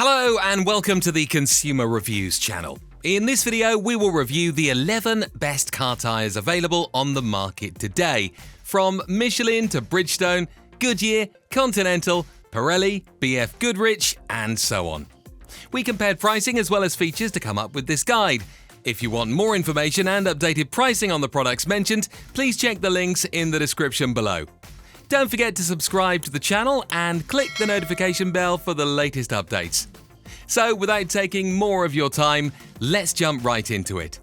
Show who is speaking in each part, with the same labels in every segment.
Speaker 1: Hello and welcome to the Consumer Reviews channel. In this video, we will review the 11 best car tyres available on the market today, from Michelin to Bridgestone, Goodyear, Continental, Pirelli, BFGoodrich, and so on. We compared pricing as well as features to come up with this guide. If you want more information and updated pricing on the products mentioned, please check the links in the description below. Don't forget to subscribe to the channel and click the notification bell for the latest updates. So, without taking more of your time, let's jump right into it.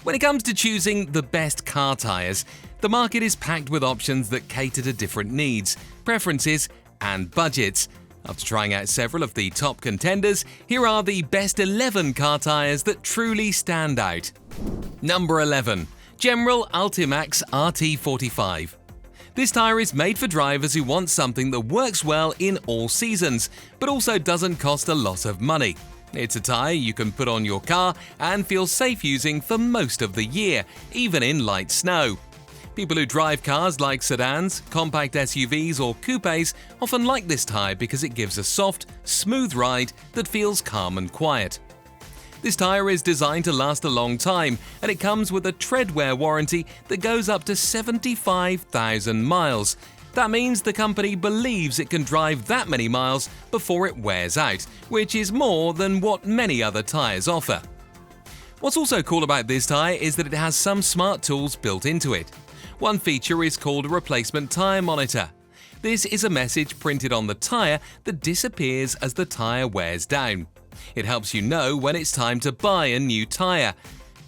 Speaker 1: When it comes to choosing the best car tyres, the market is packed with options that cater to different needs, preferences, and budgets. After trying out several of the top contenders, here are the best 11 car tyres that truly stand out. Number 11. General Ultimax RT45. This tyre is made for drivers who want something that works well in all seasons, but also doesn't cost a lot of money. It's a tyre you can put on your car and feel safe using for most of the year, even in light snow. People who drive cars like sedans, compact SUVs or coupes often like this tyre because it gives a soft, smooth ride that feels calm and quiet. This tyre is designed to last a long time, and it comes with a tread wear warranty that goes up to 75,000 miles. That means the company believes it can drive that many miles before it wears out, which is more than what many other tyres offer. What's also cool about this tyre is that it has some smart tools built into it. One feature is called a replacement tyre monitor. This is a message printed on the tyre that disappears as the tyre wears down. It helps you know when it's time to buy a new tyre.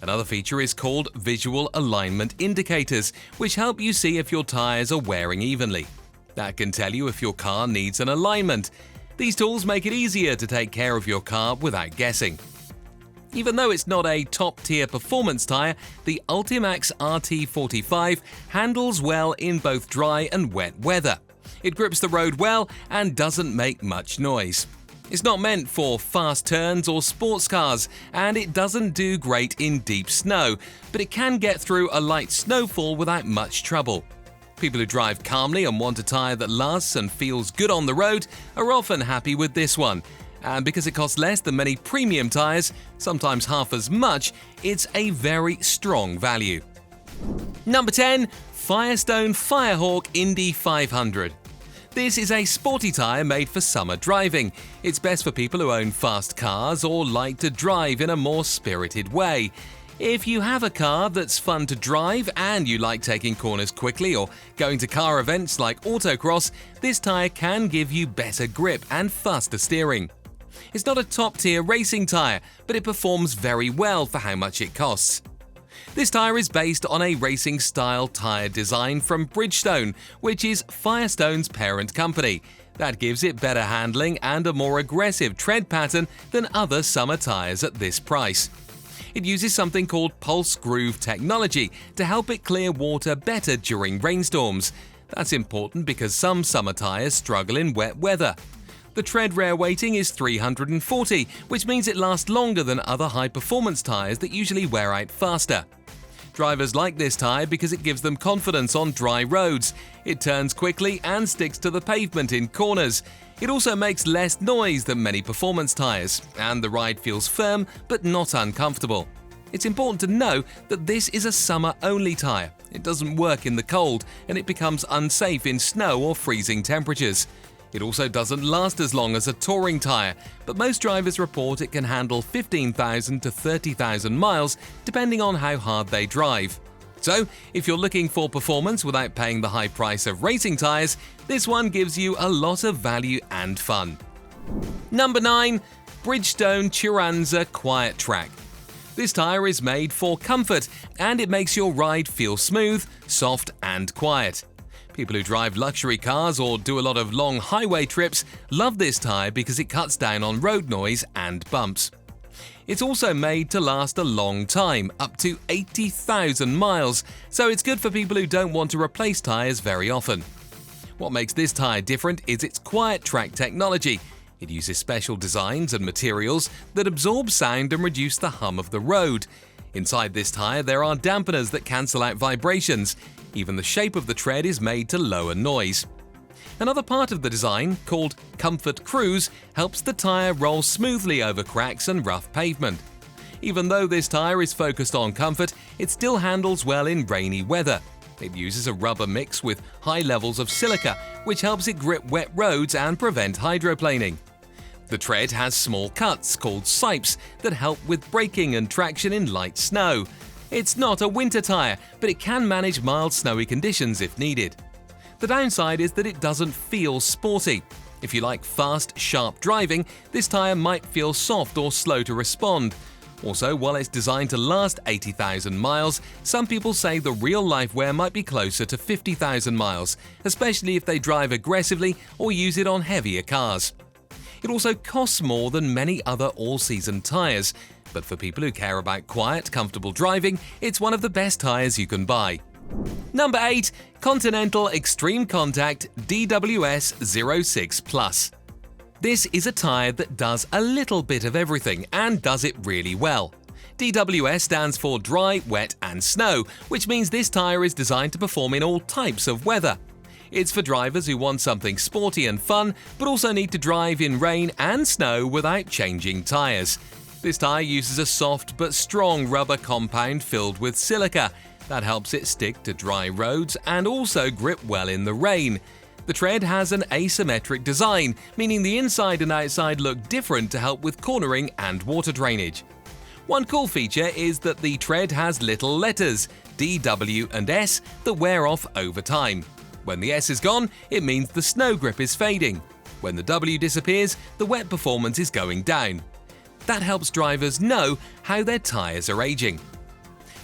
Speaker 1: Another feature is called visual alignment indicators, which help you see if your tyres are wearing evenly. That can tell you if your car needs an alignment. These tools make it easier to take care of your car without guessing. Even though it's not a top-tier performance tyre, the Ultimax RT45 handles well in both dry and wet weather. It grips the road well and doesn't make much noise. It's not meant for fast turns or sports cars, and it doesn't do great in deep snow, but it can get through a light snowfall without much trouble. People who drive calmly and want a tyre that lasts and feels good on the road are often happy with this one. And because it costs less than many premium tyres, sometimes half as much, it's a very strong value. Number 10. Firestone Firehawk Indy 500. This is a sporty tyre made for summer driving. It's best for people who own fast cars or like to drive in a more spirited way. If you have a car that's fun to drive and you like taking corners quickly or going to car events like autocross, this tyre can give you better grip and faster steering. It's not a top-tier racing tyre, but it performs very well for how much it costs. This tyre is based on a racing-style tyre design from Bridgestone, which is Firestone's parent company. That gives it better handling and a more aggressive tread pattern than other summer tyres at this price. It uses something called pulse groove technology to help it clear water better during rainstorms. That's important because some summer tyres struggle in wet weather. The tread wear rating is 340, which means it lasts longer than other high-performance tyres that usually wear out faster. Drivers like this tyre because it gives them confidence on dry roads. It turns quickly and sticks to the pavement in corners. It also makes less noise than many performance tyres, and the ride feels firm but not uncomfortable. It's important to know that this is a summer-only tyre. It doesn't work in the cold, and it becomes unsafe in snow or freezing temperatures. It also doesn't last as long as a touring tyre, but most drivers report it can handle 15,000 to 30,000 miles depending on how hard they drive. So, if you're looking for performance without paying the high price of racing tyres, this one gives you a lot of value and fun. Number 9. Bridgestone Chiranza Quiet Track. This tyre is made for comfort, and it makes your ride feel smooth, soft and quiet. People who drive luxury cars or do a lot of long highway trips love this tyre because it cuts down on road noise and bumps. It's also made to last a long time, up to 80,000 miles, so it's good for people who don't want to replace tyres very often. What makes this tyre different is its quiet track technology. It uses special designs and materials that absorb sound and reduce the hum of the road. Inside this tyre there are dampeners that cancel out vibrations. Even the shape of the tread is made to lower noise. Another part of the design, called Comfort Cruise, helps the tyre roll smoothly over cracks and rough pavement. Even though this tyre is focused on comfort, it still handles well in rainy weather. It uses a rubber mix with high levels of silica, which helps it grip wet roads and prevent hydroplaning. The tread has small cuts, called sipes, that help with braking and traction in light snow. It's not a winter tyre, but it can manage mild snowy conditions if needed. The downside is that it doesn't feel sporty. If you like fast, sharp driving, this tyre might feel soft or slow to respond. Also, while it's designed to last 80,000 miles, some people say the real-life wear might be closer to 50,000 miles, especially if they drive aggressively or use it on heavier cars. It also costs more than many other all-season tyres, but for people who care about quiet, comfortable driving, it's one of the best tyres you can buy. Number 8. Continental Extreme Contact DWS 06 Plus. This is a tyre that does a little bit of everything and does it really well. DWS stands for Dry, Wet and Snow, which means this tyre is designed to perform in all types of weather. It's for drivers who want something sporty and fun, but also need to drive in rain and snow without changing tyres. This tyre uses a soft but strong rubber compound filled with silica. That helps it stick to dry roads and also grip well in the rain. The tread has an asymmetric design, meaning the inside and outside look different to help with cornering and water drainage. One cool feature is that the tread has little letters, D, W and S, that wear off over time. When the S is gone, it means the snow grip is fading. When the W disappears, the wet performance is going down. That helps drivers know how their tyres are aging.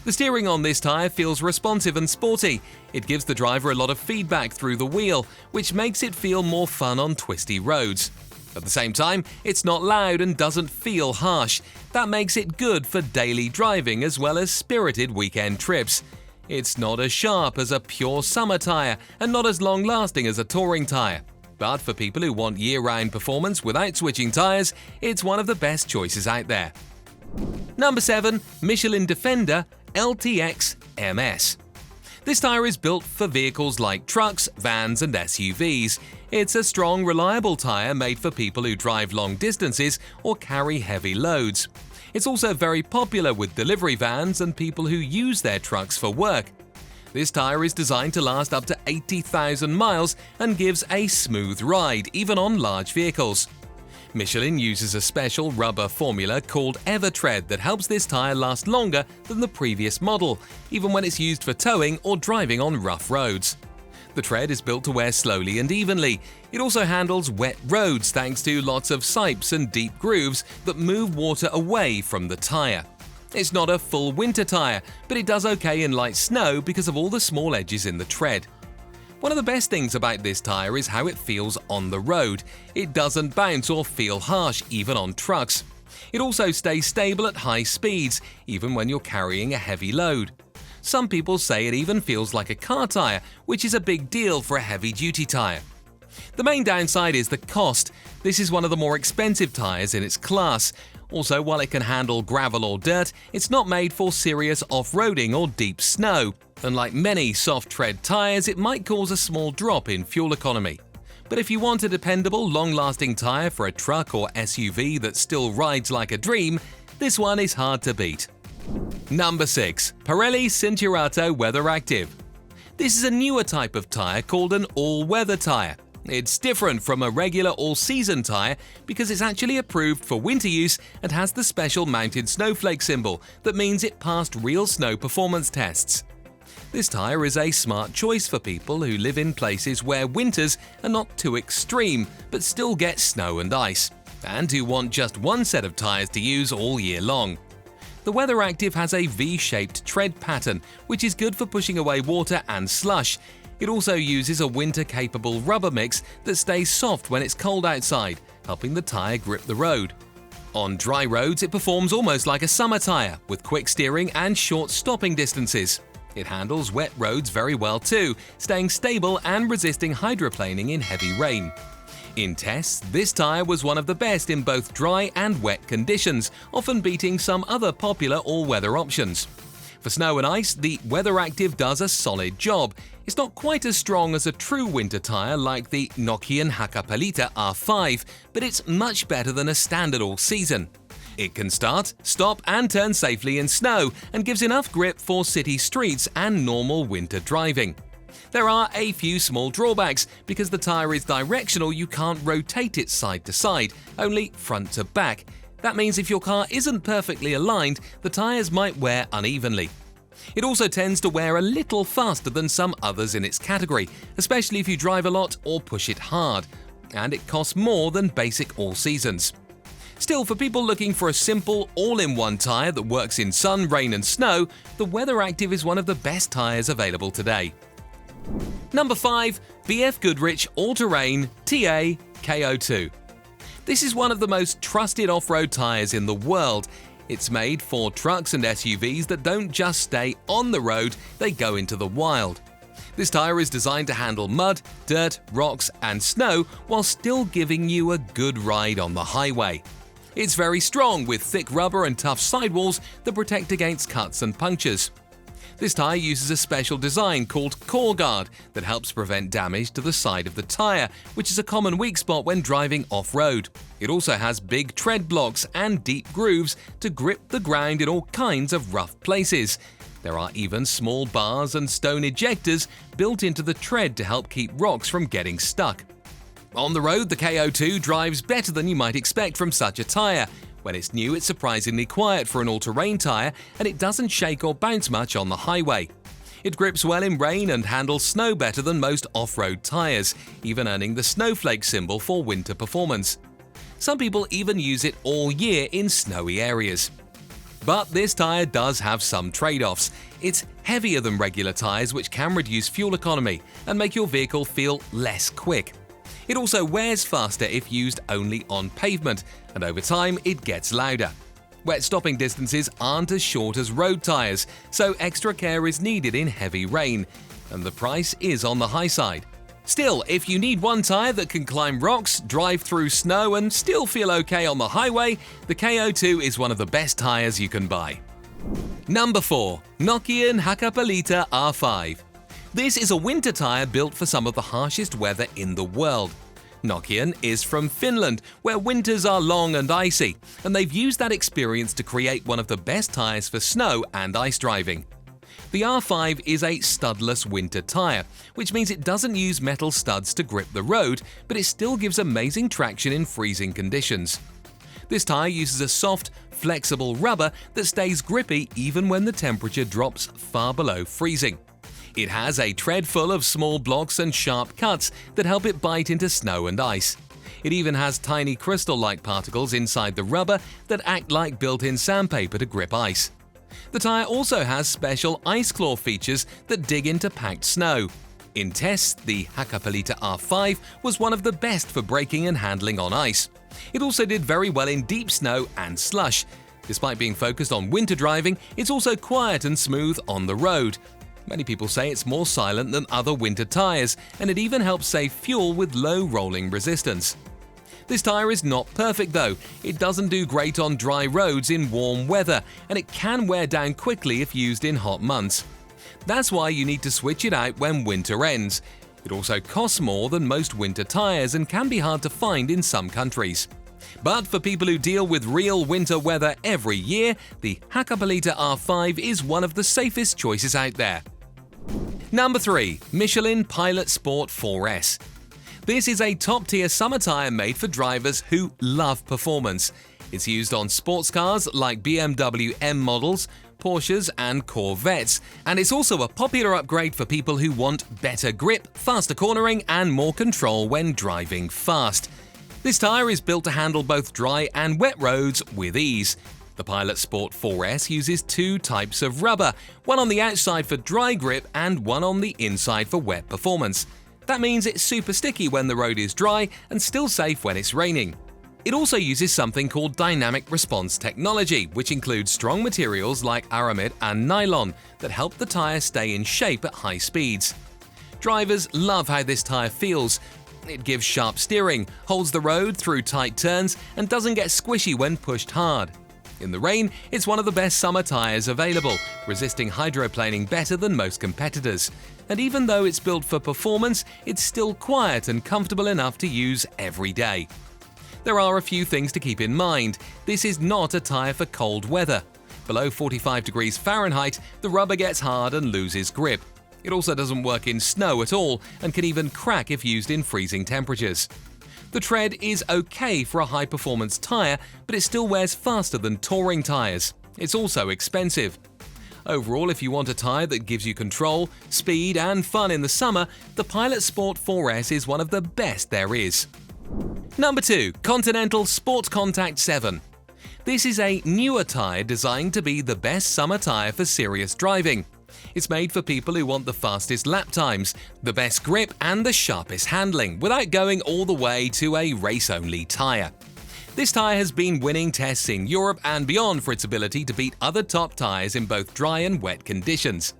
Speaker 1: The steering on this tyre feels responsive and sporty. It gives the driver a lot of feedback through the wheel, which makes it feel more fun on twisty roads. At the same time, it's not loud and doesn't feel harsh. That makes it good for daily driving as well as spirited weekend trips. It's not as sharp as a pure summer tyre and not as long-lasting as a touring tyre. But for people who want year-round performance without switching tyres, it's one of the best choices out there. Number 7. Michelin Defender LTXMS. This tyre is built for vehicles like trucks, vans and SUVs. It's a strong, reliable tyre made for people who drive long distances or carry heavy loads. It's also very popular with delivery vans and people who use their trucks for work. This tyre is designed to last up to 80,000 miles and gives a smooth ride, even on large vehicles. Michelin uses a special rubber formula called EverTread that helps this tyre last longer than the previous model, even when it's used for towing or driving on rough roads. The tread is built to wear slowly and evenly. It also handles wet roads thanks to lots of sipes and deep grooves that move water away from the tyre. It's not a full winter tyre, but it does okay in light snow because of all the small edges in the tread. One of the best things about this tyre is how it feels on the road. It doesn't bounce or feel harsh, even on trucks. It also stays stable at high speeds, even when you're carrying a heavy load. Some people say it even feels like a car tyre, which is a big deal for a heavy-duty tyre. The main downside is the cost. This is one of the more expensive tyres in its class. Also, while it can handle gravel or dirt, it's not made for serious off-roading or deep snow. Unlike many soft tread tyres, it might cause a small drop in fuel economy. But if you want a dependable, long-lasting tyre for a truck or SUV that still rides like a dream, this one is hard to beat. Number 6. Pirelli Cinturato Weather Active. This is a newer type of tyre called an all-weather tyre. It's different from a regular all-season tyre because it's actually approved for winter use and has the special mounted snowflake symbol that means it passed real snow performance tests. This tyre is a smart choice for people who live in places where winters are not too extreme but still get snow and ice, and who want just one set of tyres to use all year long. The Weather Active has a V-shaped tread pattern, which is good for pushing away water and slush. It also uses a winter-capable rubber mix that stays soft when it's cold outside, helping the tyre grip the road. On dry roads, it performs almost like a summer tyre, with quick steering and short stopping distances. It handles wet roads very well too, staying stable and resisting hydroplaning in heavy rain. In tests, this tyre was one of the best in both dry and wet conditions, often beating some other popular all-weather options. For snow and ice, the Weather Active does a solid job. It's not quite as strong as a true winter tyre like the Nokian Hakapalita R5, but it's much better than a standard all-season. It can start, stop and turn safely in snow and gives enough grip for city streets and normal winter driving. There are a few small drawbacks. Because the tyre is directional, you can't rotate it side to side, only front to back. That means if your car isn't perfectly aligned, the tyres might wear unevenly. It also tends to wear a little faster than some others in its category, especially if you drive a lot or push it hard. And it costs more than basic all-seasons. Still, for people looking for a simple, all-in-one tyre that works in sun, rain and snow, the Weather Active is one of the best tyres available today. Number 5. BFGoodrich Allterrain TA KO2. This is one of the most trusted off-road tyres in the world. It's made for trucks and SUVs that don't just stay on the road, they go into the wild. This tyre is designed to handle mud, dirt, rocks and snow while still giving you a good ride on the highway. It's very strong with thick rubber and tough sidewalls that protect against cuts and punctures. This tyre uses a special design called Core Guard that helps prevent damage to the side of the tyre, which is a common weak spot when driving off-road. It also has big tread blocks and deep grooves to grip the ground in all kinds of rough places. There are even small bars and stone ejectors built into the tread to help keep rocks from getting stuck. On the road, the KO2 drives better than you might expect from such a tyre. When it's new, it's surprisingly quiet for an all-terrain tyre, and it doesn't shake or bounce much on the highway. It grips well in rain and handles snow better than most off-road tyres, even earning the snowflake symbol for winter performance. Some people even use it all year in snowy areas. But this tyre does have some trade-offs. It's heavier than regular tyres, which can reduce fuel economy and make your vehicle feel less quick. It also wears faster if used only on pavement, and over time it gets louder. Wet stopping distances aren't as short as road tyres, so extra care is needed in heavy rain, and the price is on the high side. Still, if you need one tyre that can climb rocks, drive through snow and still feel okay on the highway, the KO2 is one of the best tyres you can buy. Number 4. Nokian Hakapalita R5. This is a winter tyre built for some of the harshest weather in the world. Nokian is from Finland, where winters are long and icy, and they've used that experience to create one of the best tyres for snow and ice driving. The R5 is a studless winter tyre, which means it doesn't use metal studs to grip the road, but it still gives amazing traction in freezing conditions. This tyre uses a soft, flexible rubber that stays grippy even when the temperature drops far below freezing. It has a tread full of small blocks and sharp cuts that help it bite into snow and ice. It even has tiny crystal-like particles inside the rubber that act like built-in sandpaper to grip ice. The tyre also has special ice claw features that dig into packed snow. In tests, the Hakapalita R5 was one of the best for braking and handling on ice. It also did very well in deep snow and slush. Despite being focused on winter driving, it's also quiet and smooth on the road. Many people say it's more silent than other winter tyres, and it even helps save fuel with low rolling resistance. This tyre is not perfect though. It doesn't do great on dry roads in warm weather, and it can wear down quickly if used in hot months. That's why you need to switch it out when winter ends. It also costs more than most winter tyres and can be hard to find in some countries. But for people who deal with real winter weather every year, the Hakapalita R5 is one of the safest choices out there. Number 3. Michelin Pilot Sport 4S. This is a top-tier summer tyre made for drivers who love performance. It's used on sports cars like BMW M models, Porsches and Corvettes, and it's also a popular upgrade for people who want better grip, faster cornering and more control when driving fast. This tyre is built to handle both dry and wet roads with ease. The Pilot Sport 4S uses two types of rubber, one on the outside for dry grip and one on the inside for wet performance. That means it's super sticky when the road is dry and still safe when it's raining. It also uses something called dynamic response technology, which includes strong materials like aramid and nylon that help the tyre stay in shape at high speeds. Drivers love how this tyre feels. It gives sharp steering, holds the road through tight turns, and doesn't get squishy when pushed hard. In the rain, it's one of the best summer tyres available, resisting hydroplaning better than most competitors. And even though it's built for performance, it's still quiet and comfortable enough to use every day. There are a few things to keep in mind. This is not a tyre for cold weather. Below 45 degrees Fahrenheit, the rubber gets hard and loses grip. It also doesn't work in snow at all and can even crack if used in freezing temperatures. The tread is okay for a high-performance tyre, but it still wears faster than touring tyres. It's also expensive. Overall, if you want a tyre that gives you control, speed and fun in the summer, the Pilot Sport 4S is one of the best there is. Number 2. Continental Sport Contact 7. This is a newer tyre designed to be the best summer tyre for serious driving. It's made for people who want the fastest lap times, the best grip and the sharpest handling, without going all the way to a race-only tyre. This tyre has been winning tests in Europe and beyond for its ability to beat other top tyres in both dry and wet conditions.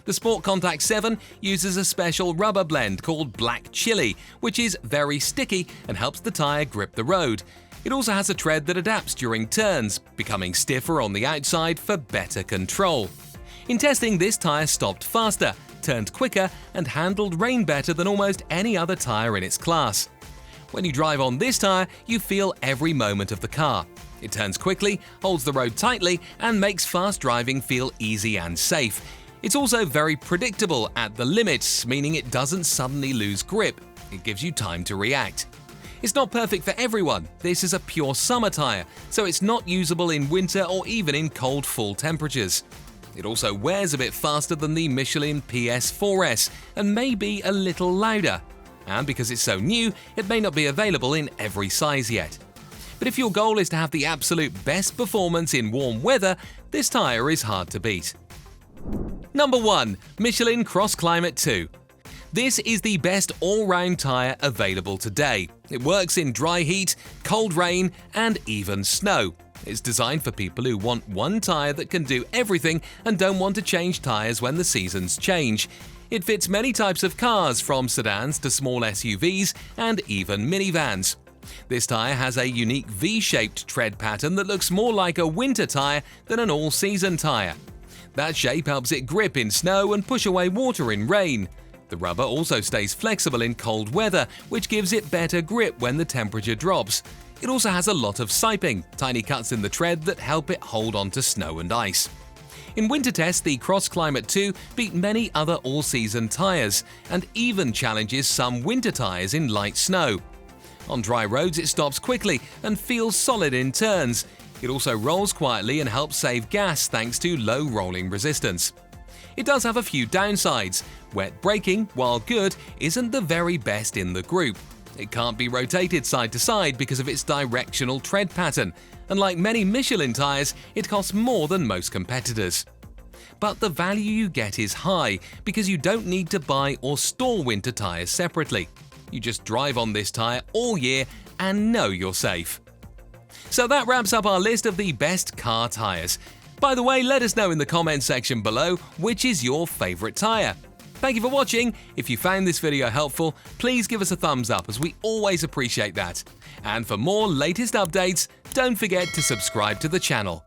Speaker 1: The Sport Contact 7 uses a special rubber blend called Black Chili, which is very sticky and helps the tyre grip the road. It also has a tread that adapts during turns, becoming stiffer on the outside for better control. In testing, this tyre stopped faster, turned quicker, and handled rain better than almost any other tyre in its class. When you drive on this tyre, you feel every moment of the car. It turns quickly, holds the road tightly, and makes fast driving feel easy and safe. It's also very predictable at the limits, meaning it doesn't suddenly lose grip. It gives you time to react. It's not perfect for everyone. This is a pure summer tyre, so it's not usable in winter or even in cold full temperatures. It also wears a bit faster than the Michelin PS4S and may be a little louder. And because it's so new, it may not be available in every size yet. But if your goal is to have the absolute best performance in warm weather, this tyre is hard to beat. Number 1. Michelin Cross Climate 2. This is the best all-round tyre available today. It works in dry heat, cold rain, and even snow. It's designed for people who want one tyre that can do everything and don't want to change tyres when the seasons change. It fits many types of cars, from sedans to small SUVs and even minivans. This tyre has a unique V-shaped tread pattern that looks more like a winter tyre than an all-season tyre. That shape helps it grip in snow and push away water in rain. The rubber also stays flexible in cold weather, which gives it better grip when the temperature drops. It also has a lot of siping, tiny cuts in the tread that help it hold on to snow and ice. In winter tests, the Cross Climate 2 beat many other all-season tyres and even challenges some winter tyres in light snow. On dry roads, it stops quickly and feels solid in turns. It also rolls quietly and helps save gas thanks to low rolling resistance. It does have a few downsides. Wet braking, while good, isn't the very best in the group. It can't be rotated side to side because of its directional tread pattern, and like many Michelin tyres, it costs more than most competitors. But the value you get is high because you don't need to buy or store winter tyres separately. You just drive on this tyre all year and know you're safe. So that wraps up our list of the best car tyres. By the way, let us know in the comments section below which is your favourite tyre. Thank you for watching. If you found this video helpful, please give us a thumbs up, as we always appreciate that. And for more latest updates, don't forget to subscribe to the channel.